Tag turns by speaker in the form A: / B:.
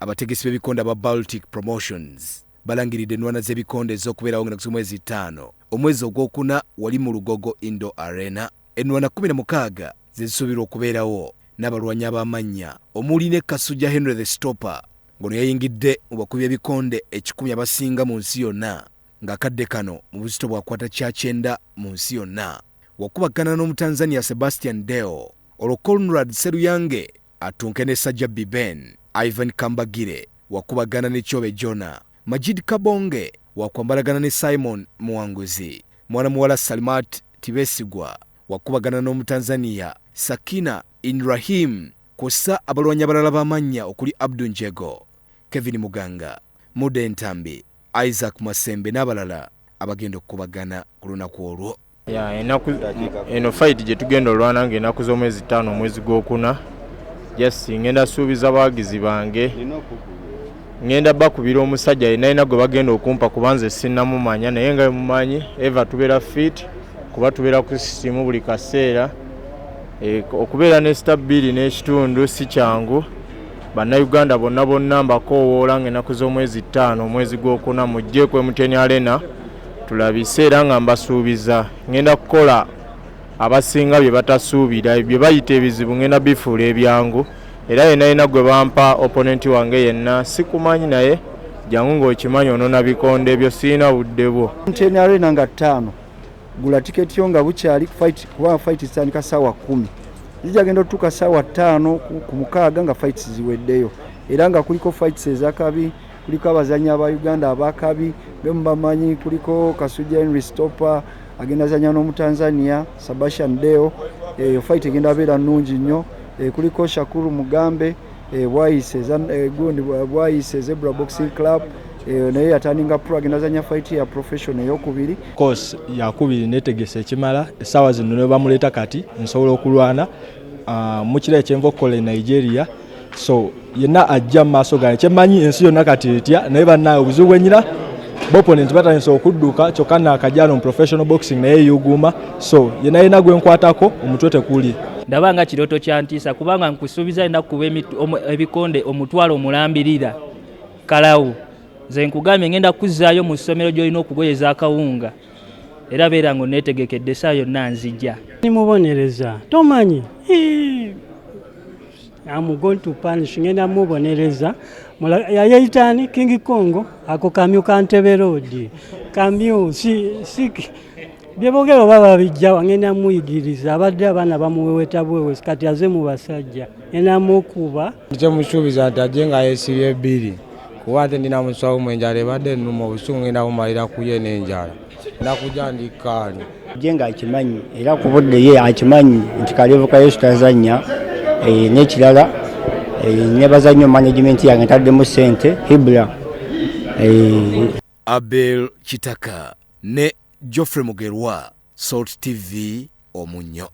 A: abategesi b'ebikonde aba Baltic Promotions balangiridde ennwana z'ebikonde ez'okubeerawo nga nakuzo mwezi 5 omwezi ogwokuna wali mu Lugogo Indo Arena ennwana 16 zisuubirwa okubeerawo n'abalwanyi ab'amannya omuli ne Kasujja Henry the Stopper ngono yayingidde mu bakubi b'ebikonde 1,000 abasinga mu nsi yonna ng'akadde kano mu buzito bwakwata kya 9 mu nsi yonna wakubagana n'Omutanzania Sebastian Deo olwo Conrad Seruyange atunke ne Sajja Biben Ivan Kambagire wakubagana ne Chobe Jona Majid Kabonge wakwambalagana ne Simon Muwanguzi mwana muwala Salmat Tibesigwa wakubagana n'Omutanzania Sakina Inrahim kosa abalwanyi abalala b'amannya okuli Abdul Njego Kevin Muganga Mude Ntambi Isaac Masembe n'abalala abagenda okubagana ku lunaku olwo.
B: Eno fight gye tugenda olwana ng'ennaku z'omwezi 5 omwezi gw'okuna ngenda suubiza abawagizi bange ngenda bakubira omusajja yenna gwe bagenda okumpa kubanze sinnamumanya naye nga mumanyi eva tubeera fit kuba tubeera ku sisimu buli kaseera okubeera ne stabili n'ekitundu si kyangu bannayuganda bonna mbakoowoola ng'ennaku z'omwezi 5 omwezi gw'okuna mujje ku MTN Arena tulabise era nga mbasuubiza ngenda kukola abasinga bye batasuubira bye bayita ebizibu ngenda bifuula ebyangu era yenna gwe bampa opponent wange yenna sikumanyi naye jangu ng'okimanyi onona bikonde ebyo sirina budde bwo.
C: MTN Arena nga 5 gula tiketi yo nga bukyali kuba fight zitandika ssaawa 10 zijagenda otuuka ssaawa 5 ku 6 nga fights ziweddeyo era nga kuliko fights ezakabi kuliko abazanyi aba Uganda abakabi bemubamanyi kuliko Kasujja Henry Stopper agenda zanya n'Omutanzania Sebastian Deo fight egenda beera nnungi nnyo kuliko Shakuru Mugambe Bwayise Zebra Boxing Club naye yatandinga pro agenda zanya fight ya professional ey'okubiri
D: course yakubiri netegese ekimala essaawa zino ne bamuleeta kati nsobola okulwana mu kiro ekyenva okukola e Nigeria so yenna ajja mu maaso gange kyemanyi ensi yonna kati etya naye bannaawe obuzibu bwenyina opponent batandise okudduka kyokka naakajjano mu professional boxing naye yuguma so yenna gwe nkwatako omutwe tekuli
E: ndabanga kiroto kyantiisa kubanga nkusuubiza ennaku kuba ebikonde omutwalo omulambirira kalawo nze nkugambye ngenda kuzzaayo mu ssomero gy'olina okugoyeza akawunga era beera ng'oneetegekedde essaawa yonna nzijja
F: nimubonereza tomanyi I'm going to punish ngenda mubonereza yayitani King Kongo ako kamyu ka Ntebe Road kamyu si byebogero baba bijja wangenda muyigiriza abadde abana bamuweweta bwewe kati aze mu basajja ngenda mukuba
G: kyemusuubiza ati ajje nga yeesibye ebbiri kuba ate ndina musawo mwenjala ebadde nnuma obusungu ngenda kumalira kuye n'enjala nakujja ndikaani
C: ajje nga akimanyi era ku budde ye akimanyi nti Kalevu ka Yesu tazannya n'ekirala nebazannyo management yange ntaddemu ssente Hibra
A: Abel Kitaka ne Geoffrey Mugerwa Salt TV Omunyo.